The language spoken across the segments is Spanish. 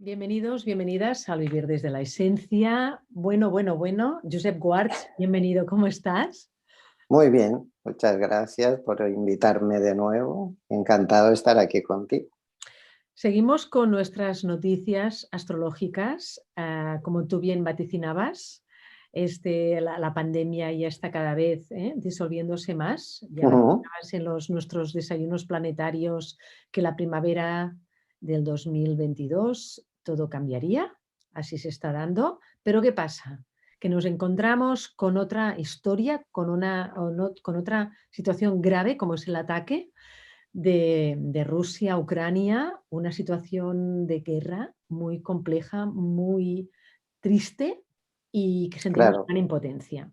Bienvenidos, bienvenidas al Vivir desde la Esencia. Bueno. Josep Guarch, bienvenido, ¿cómo estás? Muy bien, muchas gracias por invitarme de nuevo. Encantado de estar aquí contigo. Seguimos con nuestras noticias astrológicas. Como tú bien vaticinabas, la pandemia ya está cada vez disolviéndose más. Ya vaticinabas en nuestros desayunos planetarios que la primavera del 2022 todo cambiaría. Así se está dando. Pero ¿qué pasa? Que nos encontramos con otra historia, con otra situación grave como es el ataque de Rusia a Ucrania, una situación de guerra muy compleja, muy triste y que sentimos Claro, gran impotencia.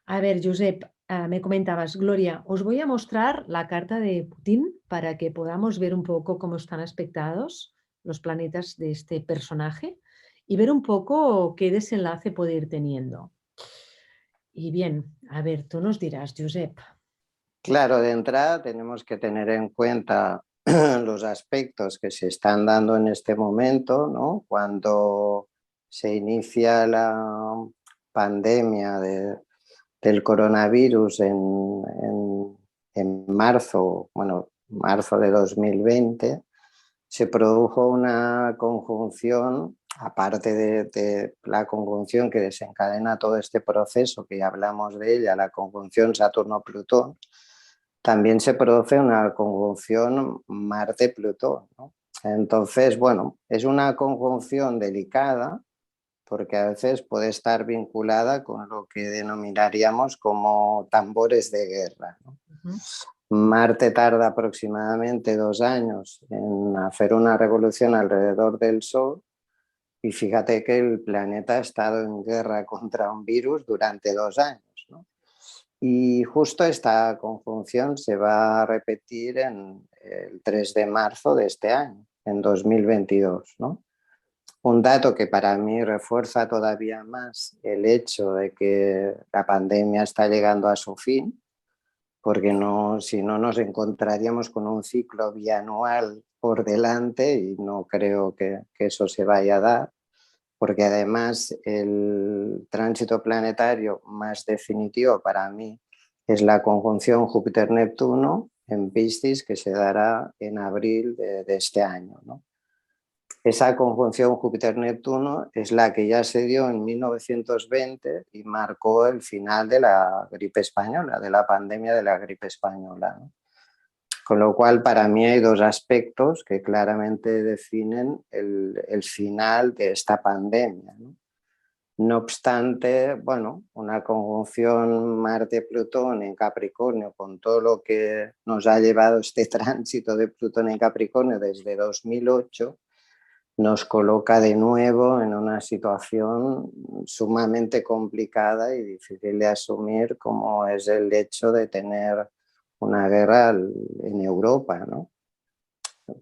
A ver, Josep, me comentabas, Gloria, os voy a mostrar la carta de Putin para que podamos ver un poco cómo están aspectados los planetas de este personaje y ver un poco qué desenlace puede ir teniendo. Y bien, a ver, tú nos dirás, Josep. claro, de entrada tenemos que tener en cuenta los aspectos que se están dando en este momento, ¿no? Cuando se inicia la pandemia del coronavirus en marzo, bueno, marzo de 2020, se produjo una conjunción, aparte de la conjunción que desencadena todo este proceso, que ya hablamos de ella, la conjunción Saturno-Plutón, también se produce una conjunción Marte-Plutón, ¿no? Entonces, bueno, es una conjunción delicada porque a veces puede estar vinculada con lo que denominaríamos como tambores de guerra, ¿no? Marte tarda aproximadamente 2 años en hacer una revolución alrededor del Sol y fíjate que el planeta ha estado en guerra contra un virus durante 2 años, ¿no? Y justo esta conjunción se va a repetir en el 3 de marzo de este año, en 2022, ¿no? Un dato que para mí refuerza todavía más el hecho de que la pandemia está llegando a su fin, porque no, si no nos encontraríamos con un ciclo bianual por delante y no creo que eso se vaya a dar, porque además el tránsito planetario más definitivo para mí es la conjunción Júpiter-Neptuno en Piscis, que se dará en abril de este año, ¿no? Esa conjunción Júpiter-Neptuno es la que ya se dio en 1920 y marcó el final de la gripe española, de la pandemia de la gripe española, ¿no? Con lo cual, para mí hay dos aspectos que claramente definen el final de esta pandemia, ¿no? No obstante, bueno, una conjunción Marte-Plutón en Capricornio, con todo lo que nos ha llevado este tránsito de Plutón en Capricornio desde 2008, nos coloca de nuevo en una situación sumamente complicada y difícil de asumir, como es el hecho de tener una guerra en Europa, ¿no?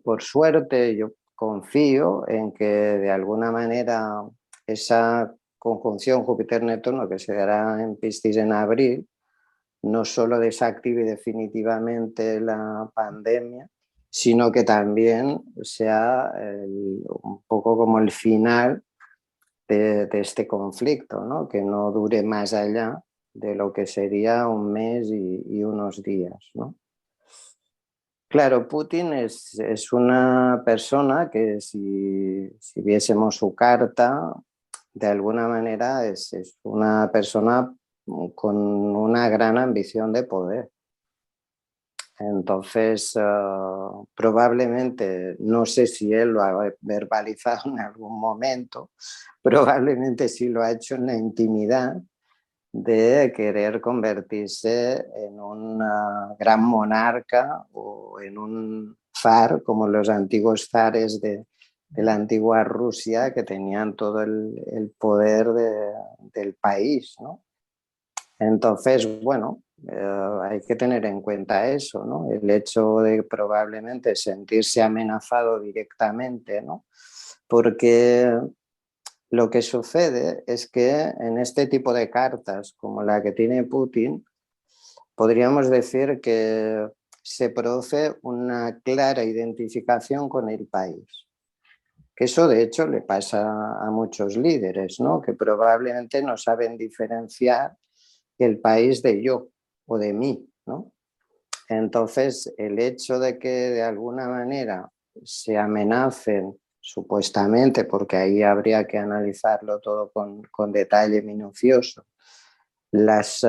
Por suerte, yo confío en que de alguna manera esa conjunción Júpiter-Neptuno que se dará en Piscis en abril no solo desactive definitivamente la pandemia, sino que también sea un poco como el final de este conflicto, ¿no? Que no dure más allá de lo que sería un mes y unos días, ¿no? Claro, Putin es una persona que si viésemos su carta, de alguna manera es una persona con una gran ambición de poder. Entonces, probablemente, no sé si él lo ha verbalizado en algún momento, probablemente sí lo ha hecho en la intimidad de querer convertirse en un gran monarca o en un zar, como los antiguos zares de la antigua Rusia, que tenían todo el poder del país, ¿no? Entonces, bueno, hay que tener en cuenta eso, ¿no? El hecho de probablemente sentirse amenazado directamente, ¿no? Porque lo que sucede es que en este tipo de cartas, como la que tiene Putin, podríamos decir que se produce una clara identificación con el país. Que eso de hecho le pasa a muchos líderes, ¿no? Que probablemente no saben diferenciar el país de yo o de mí, ¿no? Entonces, el hecho de que de alguna manera se amenacen supuestamente, porque ahí habría que analizarlo todo con detalle minucioso, las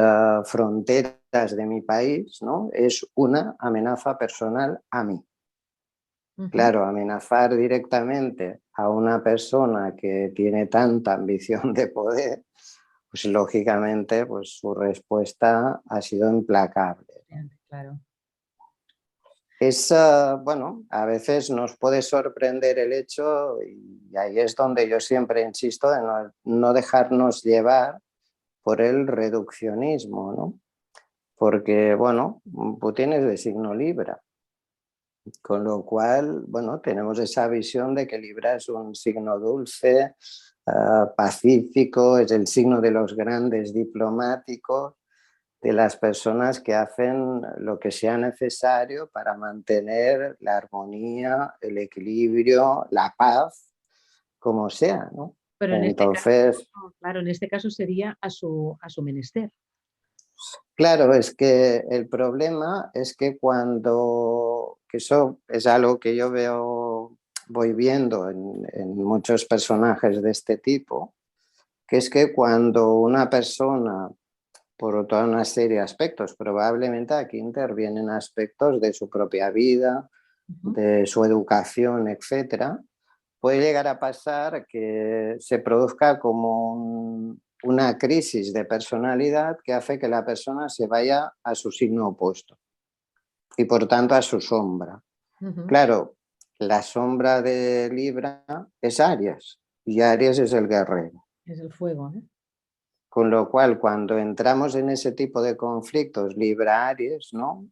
fronteras de mi país, ¿no? Es una amenaza personal a mí. Ujú. Claro, amenazar directamente a una persona que tiene tanta ambición de poder, pues lógicamente pues, su respuesta ha sido implacable. Claro. Es, bueno, a veces nos puede sorprender el hecho, y ahí es donde yo siempre insisto, de no dejarnos llevar por el reduccionismo, ¿no? Porque, bueno, Putin es de signo Libra, con lo cual, bueno, tenemos esa visión de que Libra es un signo dulce, pacífico, es el signo de los grandes diplomáticos, de las personas que hacen lo que sea necesario para mantener la armonía, el equilibrio, la paz, como sea, ¿no? Pero en este caso, Entonces, claro, en este caso sería a su menester. claro, es que el problema es que que eso es algo que yo veo, voy viendo en muchos personajes de este tipo, que es que cuando una persona, por toda una serie de aspectos, probablemente aquí intervienen aspectos de su propia vida, Ujú. de su educación, etcétera, puede llegar a pasar que se produzca como una crisis de personalidad que hace que la persona se vaya a su signo opuesto y por tanto a su sombra. Ujú. Claro, la sombra de Libra es Aries y Aries es el guerrero. Es el fuego, ¿no? Con lo cual, cuando entramos en ese tipo de conflictos Libra-Aries, ¿no?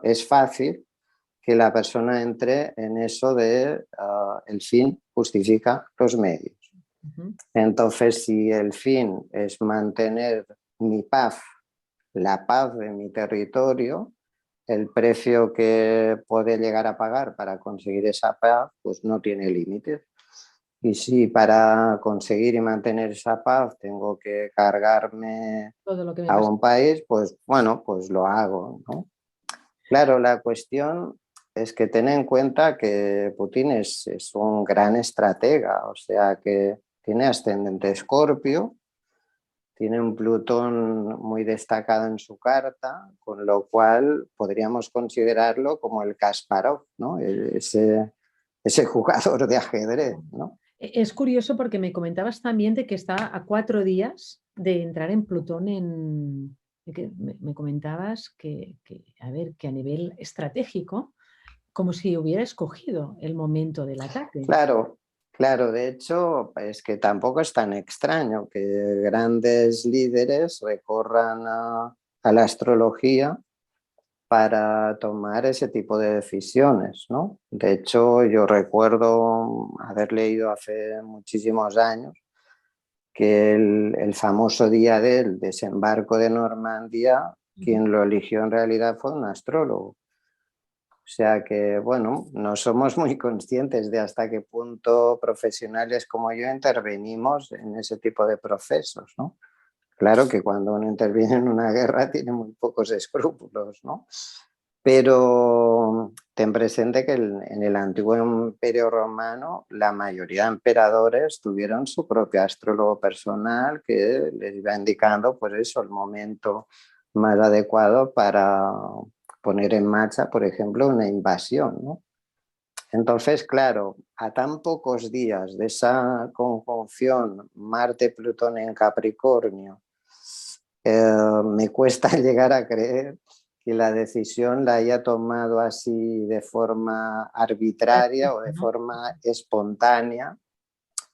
Es fácil que la persona entre en eso de el fin justifica los medios. Ujú. Entonces, si el fin es mantener mi paz, la paz de mi territorio, el precio que puede llegar a pagar para conseguir esa paz, pues no tiene límites. Y si para conseguir y mantener esa paz tengo que cargarme Todo lo que me a pasa. un país, pues bueno, pues lo hago, ¿no? Claro, la cuestión es que ten en cuenta que Putin es un gran estratega, o sea que tiene ascendente Escorpio, tiene un Plutón muy destacado en su carta, con lo cual podríamos considerarlo como el Kasparov, ¿no? Ese jugador de ajedrez, ¿no? Es curioso porque me comentabas también de que está a 4 días de entrar en Plutón de que me comentabas a ver, que a nivel estratégico, como si hubiera escogido el momento del ataque. Claro, claro, de hecho, es que tampoco es tan extraño que grandes líderes recorran a la astrología para tomar ese tipo de decisiones, ¿no? De hecho, yo recuerdo haber leído hace muchísimos años que el famoso día del desembarco de Normandía, Ujú. quien lo eligió en realidad fue un astrólogo. O sea que, bueno, no somos muy conscientes de hasta qué punto profesionales como yo intervenimos en ese tipo de procesos, ¿no? Claro que cuando uno interviene en una guerra tiene muy pocos escrúpulos, ¿no? Pero ten presente que en el antiguo Imperio Romano la mayoría de emperadores tuvieron su propio astrólogo personal que les iba indicando, pues eso, el momento más adecuado para poner en marcha, por ejemplo, una invasión, ¿no? Entonces, claro, a tan pocos días de esa conjunción Marte-Plutón en Capricornio, me cuesta llegar a creer que la decisión la haya tomado así de forma arbitraria o de ¿No? forma espontánea,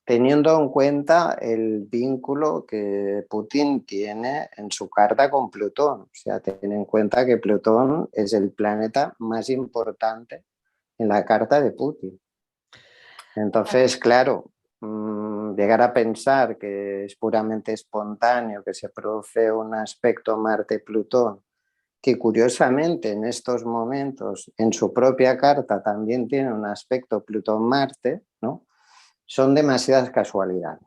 teniendo en cuenta el vínculo que Putin tiene en su carta con Plutón. O sea, ten en cuenta que Plutón es el planeta más importante en la carta de Putin. Entonces, claro, llegar a pensar que es puramente espontáneo, que se produce un aspecto Marte-Plutón, que curiosamente en estos momentos en su propia carta también tiene un aspecto Plutón-Marte, ¿no? son demasiadas casualidades.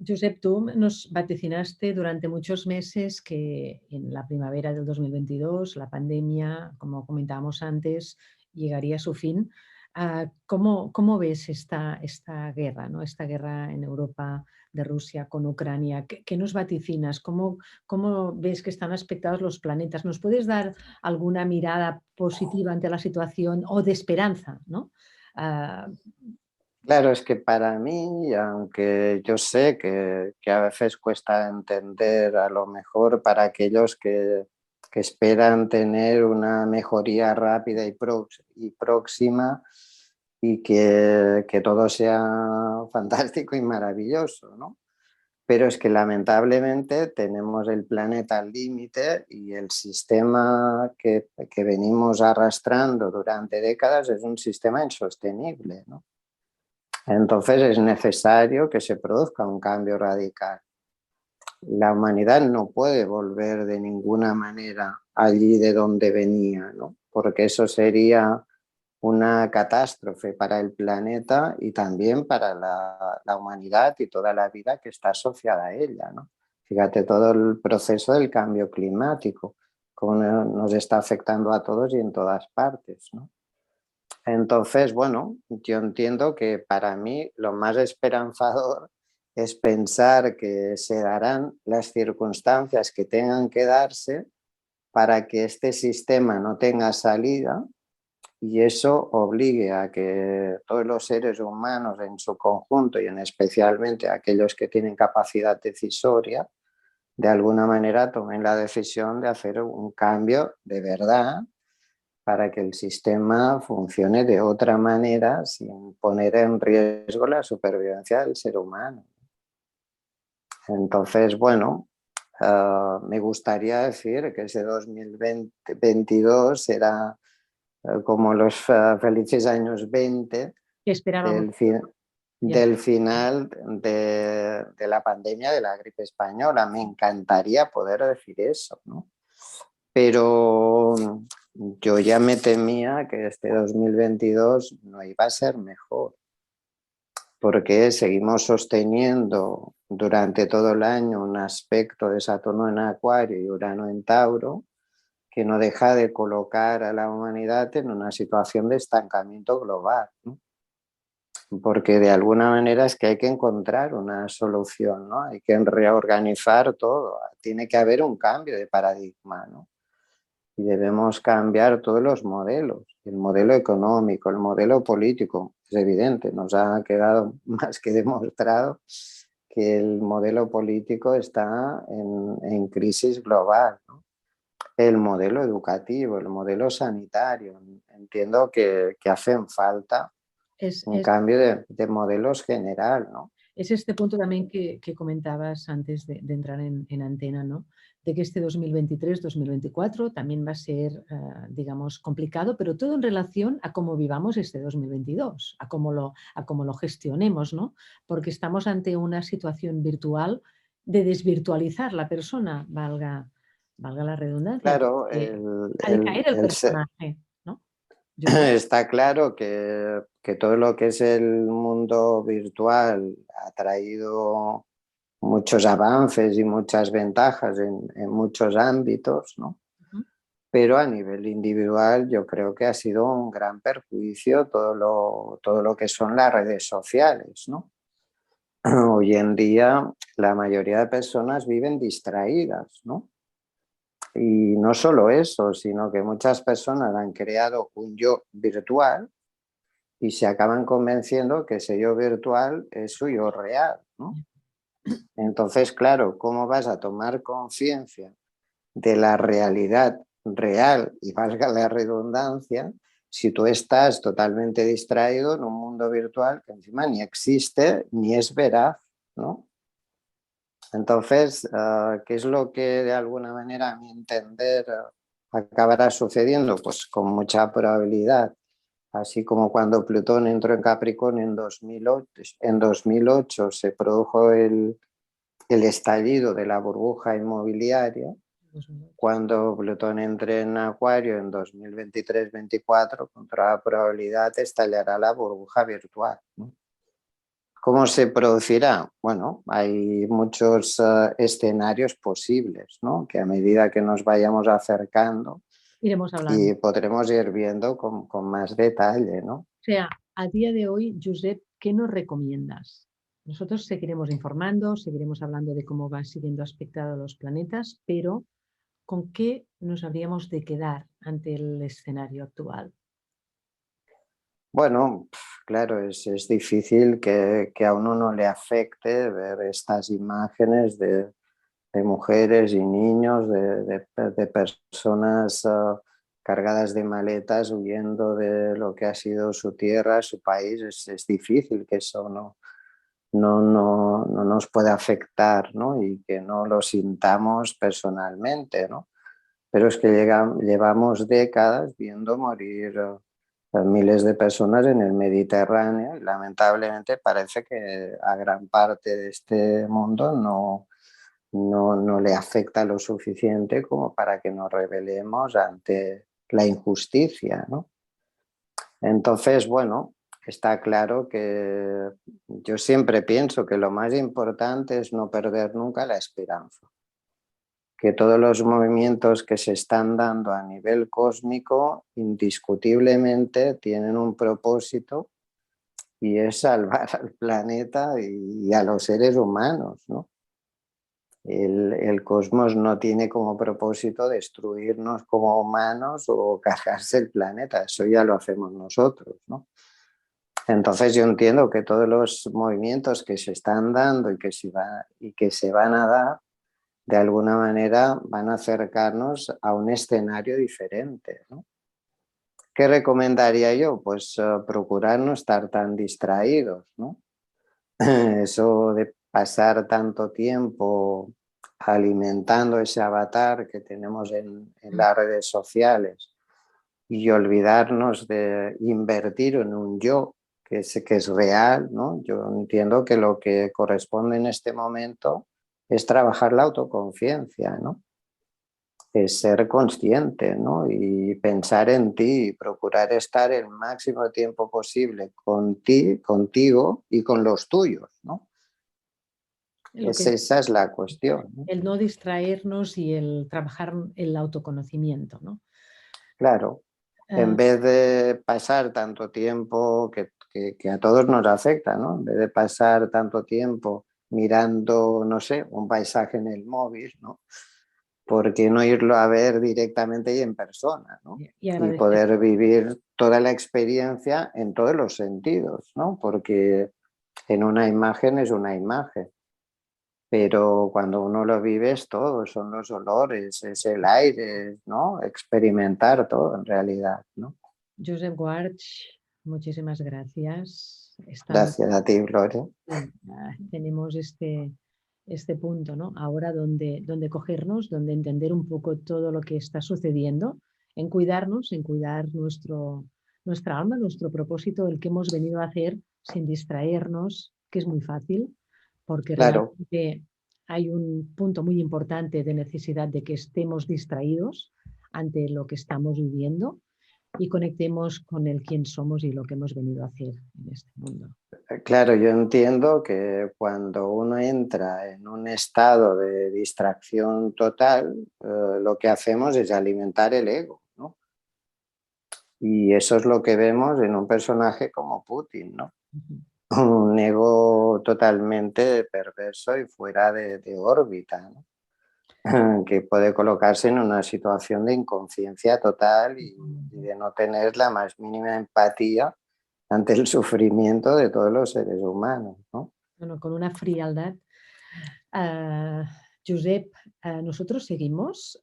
Josep, tú nos vaticinaste durante muchos meses que en la primavera del 2022 la pandemia, como comentábamos antes, llegaría a su fin. ¿Cómo ves esta guerra, ¿no? Esta guerra en Europa de Rusia con Ucrania? ¿Qué nos vaticinas? ¿Cómo ves que están aspectados los planetas? ¿Nos puedes dar alguna mirada positiva ante la situación o de esperanza, ¿no? Claro, es que para mí, aunque yo sé que a veces cuesta entender, a lo mejor para aquellos que esperan tener una mejoría rápida y próxima y que todo sea fantástico y maravilloso, ¿no? Pero es que lamentablemente tenemos el planeta al límite y el sistema que venimos arrastrando durante décadas es un sistema insostenible, ¿no? Entonces es necesario que se produzca un cambio radical. La humanidad no puede volver de ninguna manera allí de donde venía, ¿no? Porque eso sería una catástrofe para el planeta y también para la humanidad y toda la vida que está asociada a ella, ¿no? Fíjate todo el proceso del cambio climático, cómo nos está afectando a todos y en todas partes, ¿no? Entonces, bueno, yo entiendo que para mí lo más esperanzador es pensar que se darán las circunstancias que tengan que darse para que este sistema no tenga salida y eso obligue a que todos los seres humanos en su conjunto y en especialmente aquellos que tienen capacidad decisoria, de alguna manera tomen la decisión de hacer un cambio de verdad para que el sistema funcione de otra manera sin poner en riesgo la supervivencia del ser humano. Entonces, bueno, me gustaría decir que ese 2022 será como los felices años 20 ¿Qué esperábamos? del final de la pandemia de la gripe española. Me encantaría poder decir eso, ¿no? Pero yo ya me temía que este 2022 no iba a ser mejor, porque seguimos sosteniendo durante todo el año un aspecto de Saturno en Acuario y Urano en Tauro que no deja de colocar a la humanidad en una situación de estancamiento global, ¿no? Porque de alguna manera es que hay que encontrar una solución, ¿no? Hay que reorganizar todo, tiene que haber un cambio de paradigma, ¿no? Y debemos cambiar todos los modelos, el modelo económico, el modelo político. Es evidente, nos ha quedado más que demostrado que el modelo político está en crisis global, ¿no? El modelo educativo, el modelo sanitario. Entiendo que hacen falta Es, un es cambio de modelos general, ¿no? Es este punto también que comentabas antes de entrar en antena, ¿no? De que este 2023-2024 también va a ser, digamos, complicado, pero todo en relación a cómo vivamos este 2022, a cómo lo gestionemos, ¿no? Porque estamos ante una situación virtual de desvirtualizar la persona, valga la redundancia, Claro, ha de caer el personaje, ¿no? está claro que todo lo que es el mundo virtual ha traído muchos avances y muchas ventajas en muchos ámbitos, ¿no? Pero a nivel individual yo creo que ha sido un gran perjuicio todo lo que son las redes sociales, ¿no? Hoy en día la mayoría de personas viven distraídas, ¿no? Y no solo eso, sino que muchas personas han creado un yo virtual y se acaban convenciendo que ese yo virtual es su yo real, ¿no? Entonces, claro, ¿cómo vas a tomar conciencia de la realidad real, y valga la redundancia, si tú estás totalmente distraído en un mundo virtual que encima ni existe ni es veraz, ¿no? Entonces, ¿qué es lo que de alguna manera, a mi entender, acabará sucediendo? Pues con mucha probabilidad, así como cuando Plutón entró en Capricornio en 2008 se produjo el estallido de la burbuja inmobiliaria. Cuando Plutón entre en Acuario en 2023-24, con toda probabilidad estallará la burbuja virtual, ¿no? ¿Cómo se producirá? Bueno, hay muchos escenarios posibles, ¿no? Que a medida que nos vayamos acercando Iremos hablando. y podremos ir viendo con más detalle, ¿no? O sea, a día de hoy, Josep, ¿qué nos recomiendas? Nosotros seguiremos informando, seguiremos hablando de cómo van siguiendo aspectados los planetas, pero ¿con qué nos habríamos de quedar ante el escenario actual? Bueno, claro, es difícil que a uno no le afecte ver estas imágenes de mujeres y niños, de personas cargadas de maletas huyendo de lo que ha sido su tierra, su país. Es difícil que eso no nos pueda afectar, ¿no? Y que no lo sintamos personalmente, ¿no? Pero es que llevamos décadas viendo morir miles de personas en el Mediterráneo y lamentablemente parece que a gran parte de este mundo no le afecta lo suficiente como para que nos rebelemos ante la injusticia, ¿no? Entonces, bueno, está claro que yo siempre pienso que lo más importante es no perder nunca la esperanza, que todos los movimientos que se están dando a nivel cósmico indiscutiblemente tienen un propósito y es salvar al planeta y a los seres humanos, ¿no? El cosmos no tiene como propósito destruirnos como humanos o cargarse el planeta, eso ya lo hacemos nosotros, ¿no? Entonces yo entiendo que todos los movimientos que se están dando y que se van a dar, de alguna manera van a acercarnos a un escenario diferente, ¿no? ¿Qué recomendaría yo? Pues procurar no estar tan distraídos, ¿no? Eso de pasar tanto tiempo alimentando ese avatar que tenemos en las redes sociales y olvidarnos de invertir en un yo que es real, ¿no? Yo entiendo que lo que corresponde en este momento es trabajar la autoconciencia, ¿no? Es ser consciente, ¿no? Y pensar en ti y procurar estar el máximo tiempo posible contigo y con los tuyos, ¿no? Esa es la cuestión, ¿no? El no distraernos y el trabajar el autoconocimiento, ¿no? Claro, en vez de pasar tanto tiempo que a todos nos afecta, ¿no? En vez de pasar tanto tiempo mirando, no sé, un paisaje en el móvil, ¿no? ¿Por qué no irlo a ver directamente y en persona, ¿no? Y Y agradecer. poder vivir toda la experiencia en todos los sentidos, ¿no? Porque en una imagen es una imagen, pero cuando uno lo vive es todo, son los olores, es el aire, ¿no? Experimentar todo en realidad, ¿no? Josep Guarch, muchísimas gracias. Estamos, Gracias a ti, Gloria. tenemos este punto, ¿no? Ahora donde cogernos, donde entender un poco todo lo que está sucediendo, en cuidarnos, en cuidar nuestra alma, nuestro propósito, el que hemos venido a hacer sin distraernos, que es muy fácil, porque Claro, realmente hay un punto muy importante de necesidad de que estemos distraídos ante lo que estamos viviendo y conectemos con el quién somos y lo que hemos venido a hacer en este mundo. claro, yo entiendo que cuando uno entra en un estado de distracción total, lo que hacemos es alimentar el ego, ¿no? Y eso es lo que vemos en un personaje como Putin, ¿no? Un ego totalmente perverso y fuera de órbita, ¿no? Que puede colocarse en una situación de inconsciencia total y de no tener la más mínima empatía ante el sufrimiento de todos los seres humanos, ¿no? Bueno, con una frialdad. Uh, Josep, nosotros seguimos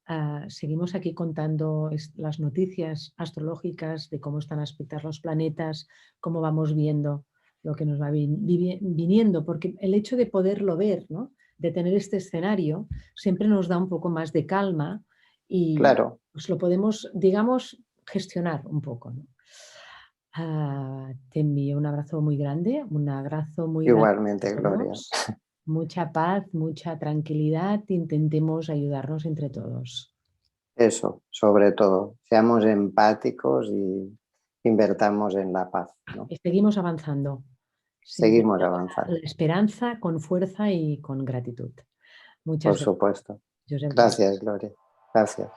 aquí contando las noticias astrológicas de cómo están aspectados los planetas, cómo vamos viendo lo que nos va viniendo, porque el hecho de poderlo ver, ¿no? De tener este escenario, siempre nos da un poco más de calma y Claro, pues lo podemos, digamos, gestionar un poco, ¿no? Te envío un abrazo muy grande, un abrazo muy grande a igualmente, Gloria. todos. Mucha paz, mucha tranquilidad, intentemos ayudarnos entre todos. Eso, sobre todo, seamos empáticos y invertamos en la paz, ¿no? Y seguimos avanzando. seguimos la avanzando. esperanza con fuerza y con gratitud. Muchas Por gracias, supuesto. Josep Maria. Gracias, Gloria. Gracias.